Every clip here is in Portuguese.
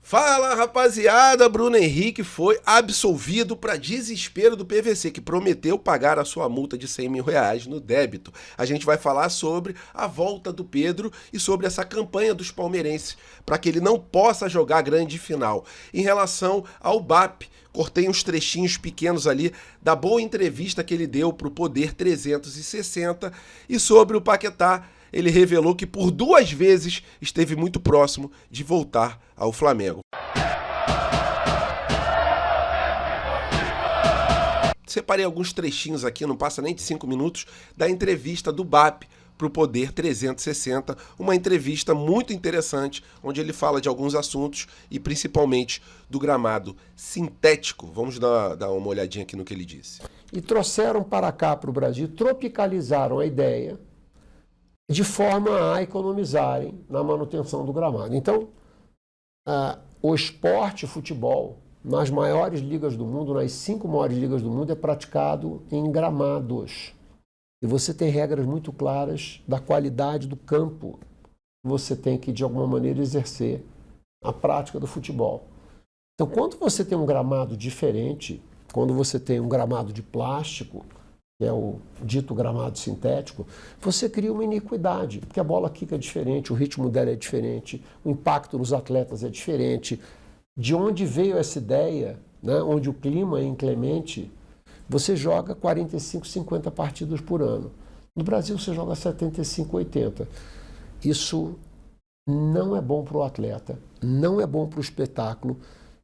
Fala, rapaziada, Bruno Henrique foi absolvido para desespero do PVC, que prometeu pagar a sua multa de R$ 100 mil no débito. A gente vai falar sobre a volta do Pedro e sobre essa campanha dos palmeirenses para que ele não possa jogar a grande final. Em relação ao BAP, cortei uns trechinhos pequenos ali da boa entrevista que ele deu para o Poder 360 e sobre o Paquetá. Ele revelou que por 2 vezes esteve muito próximo de voltar ao Flamengo. Separei alguns trechinhos aqui, não passa nem de 5 minutos, da entrevista do BAP para o Poder 360, uma entrevista muito interessante, onde ele fala de alguns assuntos e principalmente do gramado sintético. Vamos dar uma olhadinha aqui no que ele disse. E trouxeram para cá, para o Brasil, tropicalizaram a ideia de forma a economizarem na manutenção do gramado. Então, o esporte, o futebol, nas maiores ligas do mundo, nas 5 maiores ligas do mundo, é praticado em gramados. E você tem regras muito claras da qualidade do campo. Você tem que, de alguma maneira, exercer a prática do futebol. Então, quando você tem um gramado diferente, quando você tem um gramado de plástico, que é o dito gramado sintético, você cria uma iniquidade, porque a bola quica diferente, o ritmo dela é diferente, o impacto nos atletas é diferente. De onde veio essa ideia, né, onde o clima é inclemente, você joga 45, 50 partidas por ano. No Brasil você joga 75, 80. Isso não é bom para o atleta, não é bom para o espetáculo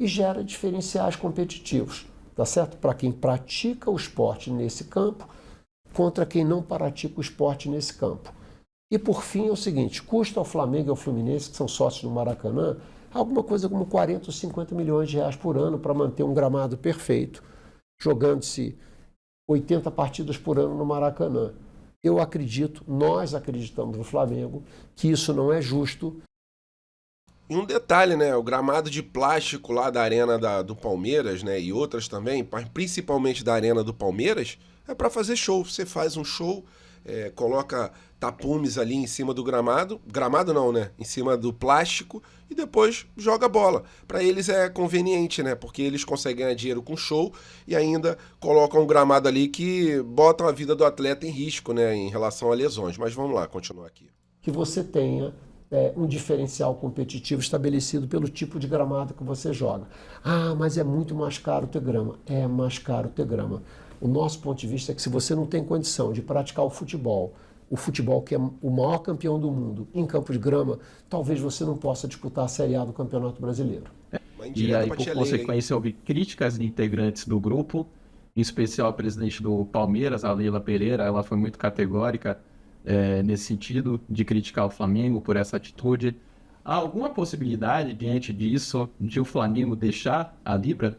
e gera diferenciais competitivos. Tá certo? Para quem pratica o esporte nesse campo, contra quem não pratica o esporte nesse campo. E por fim é o seguinte, custa ao Flamengo e ao Fluminense, que são sócios do Maracanã, alguma coisa como 40 ou 50 milhões de reais por ano para manter um gramado perfeito, jogando-se 80 partidas por ano no Maracanã. Eu acredito, nós acreditamos no Flamengo, que isso não é justo. E um detalhe, né? O gramado de plástico lá da arena do Palmeiras, né? E outras também, principalmente da arena do Palmeiras, é para fazer show. Você faz um show, coloca tapumes ali em cima do gramado. Gramado não, né? Em cima do plástico e depois joga a bola. Para eles é conveniente, né? Porque eles conseguem ganhar dinheiro com show e ainda colocam um gramado ali que botam a vida do atleta em risco, né? Em relação a lesões. Mas vamos lá, continuar aqui. Que você tenha um diferencial competitivo estabelecido pelo tipo de gramado que você joga. Ah, mas é muito mais caro ter grama. É mais caro ter grama. O nosso ponto de vista é que se você não tem condição de praticar o futebol que é o maior campeão do mundo, em campo de grama, talvez você não possa disputar a Série A do Campeonato Brasileiro. E aí, por consequência, houve críticas de integrantes do grupo, em especial a presidente do Palmeiras, a Leila Pereira, ela foi muito categórica nesse sentido de criticar o Flamengo por essa atitude. Há alguma possibilidade, diante disso, de o Flamengo deixar a Libra?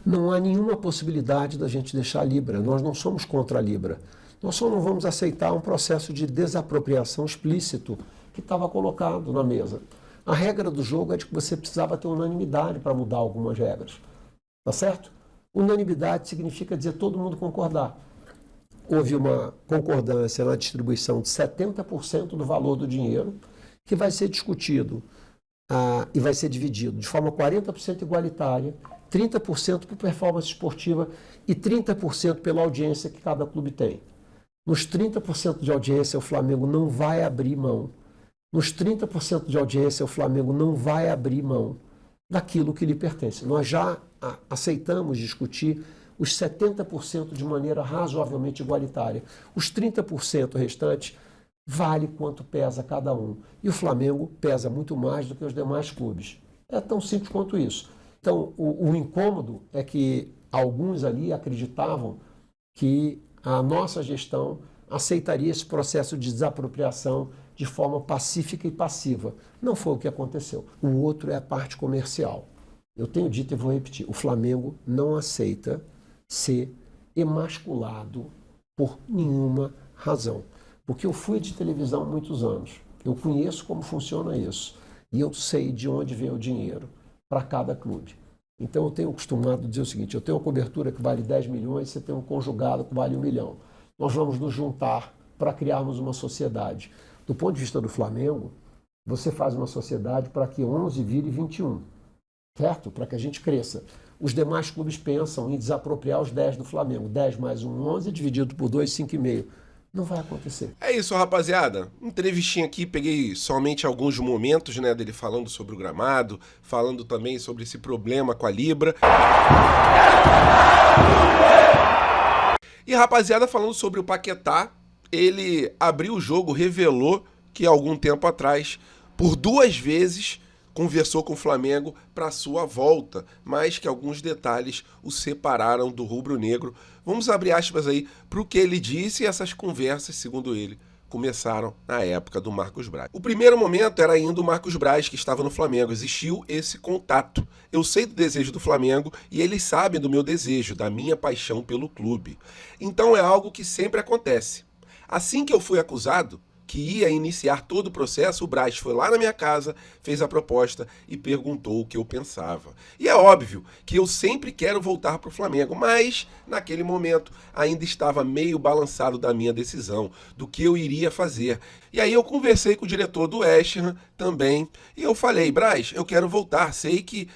Não há nenhuma possibilidade da gente deixar a Libra. Nós não somos contra a Libra. Nós só não vamos aceitar um processo de desapropriação explícito que estava colocado na mesa. A regra do jogo é de que você precisava ter unanimidade para mudar algumas regras. Tá certo? Unanimidade significa dizer todo mundo concordar. Houve uma concordância na distribuição de 70% do valor do dinheiro, que vai ser discutido e vai ser dividido de forma 40% igualitária, 30% por performance esportiva e 30% pela audiência que cada clube tem. Nos 30% de audiência, o Flamengo não vai abrir mão. Nos 30% de audiência, o Flamengo não vai abrir mão daquilo que lhe pertence. Nós já aceitamos discutir os 70% de maneira razoavelmente igualitária. Os 30% restantes vale quanto pesa cada um. E o Flamengo pesa muito mais do que os demais clubes. É tão simples quanto isso. Então, o incômodo é que alguns ali acreditavam que a nossa gestão aceitaria esse processo de desapropriação de forma pacífica e passiva. Não foi o que aconteceu. O outro é a parte comercial. Eu tenho dito e vou repetir, o Flamengo não aceita ser emasculado por nenhuma razão. Porque eu fui de televisão há muitos anos, eu conheço como funciona isso e eu sei de onde vem o dinheiro para cada clube. Então eu tenho acostumado a dizer o seguinte, eu tenho uma cobertura que vale 10 milhões, você tem um conjugado que vale 1 milhão. Nós vamos nos juntar para criarmos uma sociedade. Do ponto de vista do Flamengo, você faz uma sociedade para que 11 vire 21. certo? Para que a gente cresça. Os demais clubes pensam em desapropriar os 10 do Flamengo. 10 mais 1, 11, dividido por 2, 5,5. Não vai acontecer. É isso, rapaziada. Entrevistinha aqui, peguei somente alguns momentos, né, dele falando sobre o gramado, falando também sobre esse problema com a Libra. E rapaziada, falando sobre o Paquetá, ele abriu o jogo, revelou que há algum tempo atrás, por 2 vezes, conversou com o Flamengo para sua volta, mas que alguns detalhes o separaram do rubro-negro. Vamos abrir aspas aí para o que ele disse, e essas conversas, segundo ele, começaram na época do Marcos Braz. O primeiro momento era ainda o Marcos Braz, que estava no Flamengo. Existiu esse contato. Eu sei do desejo do Flamengo e eles sabem do meu desejo, da minha paixão pelo clube. Então é algo que sempre acontece. Assim que eu fui acusado, que ia iniciar todo o processo, o Braz foi lá na minha casa, fez a proposta e perguntou o que eu pensava. E é óbvio que eu sempre quero voltar para o Flamengo, mas naquele momento ainda estava meio balançado da minha decisão, do que eu iria fazer. E aí eu conversei com o diretor do West Ham também, e eu falei: Braz, eu quero voltar, sei que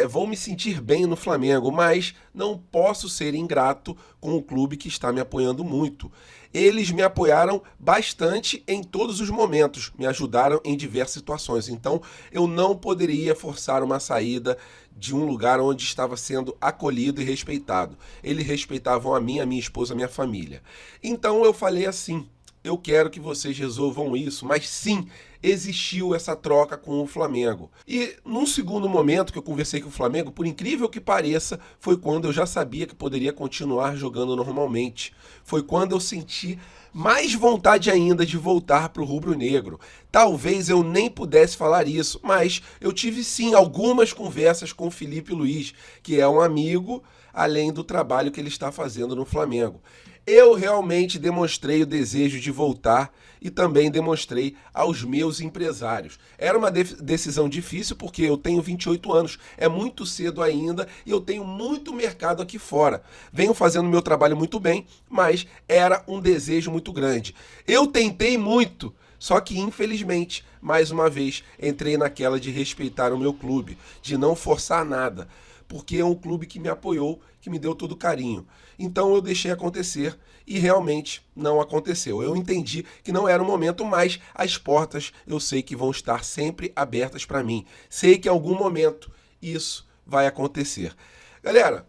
vou me sentir bem no Flamengo, mas não posso ser ingrato com o clube que está me apoiando muito. Eles me apoiaram bastante em todos os momentos, me ajudaram em diversas situações. Então, eu não poderia forçar uma saída de um lugar onde estava sendo acolhido e respeitado. Eles respeitavam a minha esposa, a minha família. Então, eu falei assim: eu quero que vocês resolvam isso, mas sim, existiu essa troca com o Flamengo. E num segundo momento que eu conversei com o Flamengo, por incrível que pareça, foi quando eu já sabia que poderia continuar jogando normalmente. Foi quando eu senti mais vontade ainda de voltar para o rubro-negro. Talvez eu nem pudesse falar isso, mas eu tive sim algumas conversas com o Felipe Luiz, que é um amigo, além do trabalho que ele está fazendo no Flamengo. Eu realmente demonstrei o desejo de voltar e também demonstrei aos meus empresários. Era uma decisão difícil porque eu tenho 28 anos, é muito cedo ainda e eu tenho muito mercado aqui fora. Venho fazendo meu trabalho muito bem, mas era um desejo muito grande. Eu tentei muito, só que infelizmente, mais uma vez, entrei naquela de respeitar o meu clube, de não forçar nada, porque é um clube que me apoiou, que me deu todo o carinho. Então eu deixei acontecer e realmente não aconteceu. Eu entendi que não era o momento, mas as portas eu sei que vão estar sempre abertas para mim. Sei que em algum momento isso vai acontecer. Galera,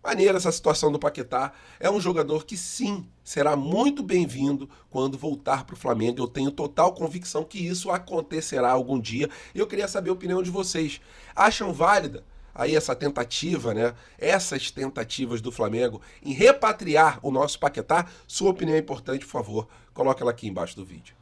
maneira essa situação do Paquetá. É um jogador que sim, será muito bem-vindo quando voltar para o Flamengo. Eu tenho total convicção que isso acontecerá algum dia. Eu queria saber a opinião de vocês. Acham válida aí essa tentativa, né? Essas tentativas do Flamengo em repatriar o nosso Paquetá? Sua opinião é importante, por favor, coloque ela aqui embaixo do vídeo.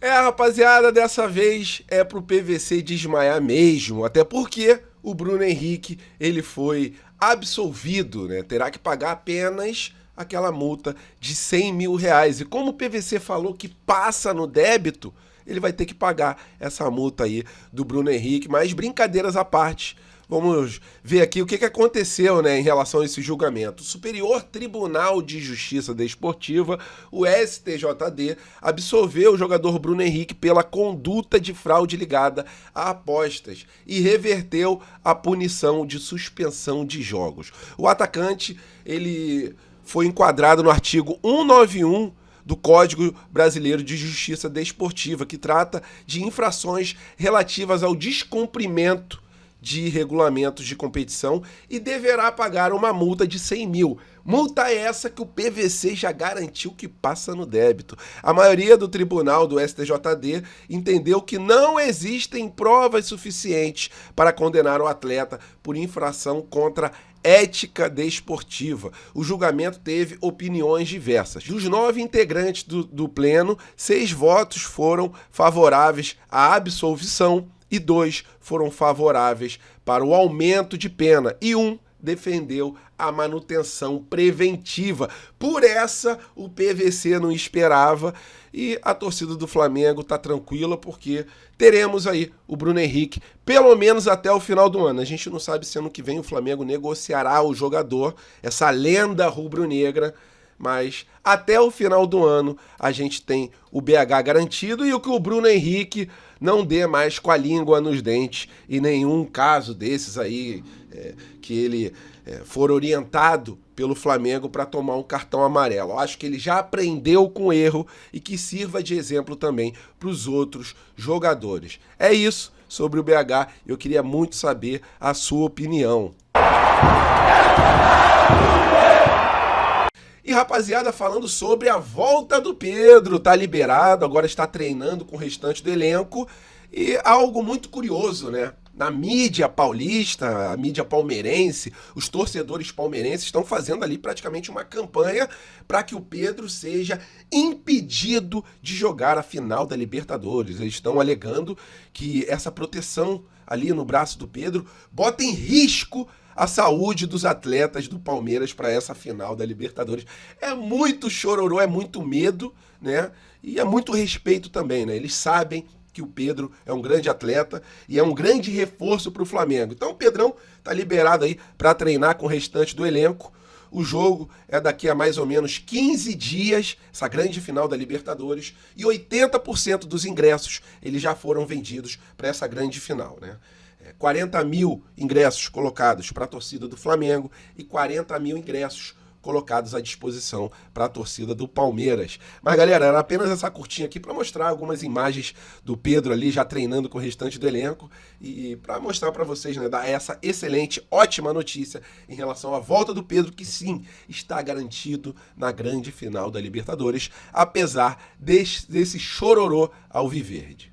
Rapaziada, dessa vez é pro PVC desmaiar mesmo, até porque o Bruno Henrique, ele foi absolvido, né? Terá que pagar apenas aquela multa de R$100 mil. E como o PVC falou que passa no débito, ele vai ter que pagar essa multa aí do Bruno Henrique. Mas brincadeiras à parte, vamos ver aqui o que aconteceu, né, em relação a esse julgamento. O Superior Tribunal de Justiça Desportiva, o STJD, absolveu o jogador Bruno Henrique pela conduta de fraude ligada a apostas e reverteu a punição de suspensão de jogos. O atacante, ele foi enquadrado no artigo 191 do Código Brasileiro de Justiça Desportiva, que trata de infrações relativas ao descumprimento de regulamentos de competição e deverá pagar uma multa de 100 mil. Multa essa que o PVC já garantiu que passa no débito. A maioria do tribunal do STJD entendeu que não existem provas suficientes para condenar o atleta por infração contra ética desportiva. O julgamento teve opiniões diversas. Dos 9 integrantes do pleno, 6 votos foram favoráveis à absolvição e 2 foram favoráveis para o aumento de pena e 1 defendeu a manutenção preventiva. Por essa, o PVC não esperava e a torcida do Flamengo está tranquila porque teremos aí o Bruno Henrique pelo menos até o final do ano. A gente não sabe se ano que vem o Flamengo negociará o jogador, essa lenda rubro-negra, mas até o final do ano a gente tem o BH garantido e o que o Bruno Henrique não dê mais com a língua nos dentes e nenhum caso desses aí que ele for orientado pelo Flamengo para tomar um cartão amarelo. Eu acho que ele já aprendeu com o erro e que sirva de exemplo também para os outros jogadores. É isso sobre o BH, eu queria muito saber a sua opinião. E rapaziada, falando sobre a volta do Pedro, tá liberado, agora está treinando com o restante do elenco e algo muito curioso, né? Na mídia paulista, a mídia palmeirense, os torcedores palmeirenses estão fazendo ali praticamente uma campanha para que o Pedro seja impedido de jogar a final da Libertadores. Eles estão alegando que essa proteção ali no braço do Pedro bota em risco a saúde dos atletas do Palmeiras para essa final da Libertadores. É muito chororô, é muito medo, né? E é muito respeito também, né? Eles sabem que o Pedro é um grande atleta e é um grande reforço para o Flamengo. Então o Pedrão tá liberado aí para treinar com o restante do elenco. O jogo é daqui a mais ou menos 15 dias, essa grande final da Libertadores, e 80% dos ingressos eles já foram vendidos para essa grande final, né? 40 mil ingressos colocados para a torcida do Flamengo e 40 mil ingressos colocados à disposição para a torcida do Palmeiras. Mas galera, era apenas essa curtinha aqui para mostrar algumas imagens do Pedro ali já treinando com o restante do elenco e para mostrar para vocês, né, dar essa excelente, ótima notícia em relação à volta do Pedro, que sim, está garantido na grande final da Libertadores, apesar desse chororô alviverde.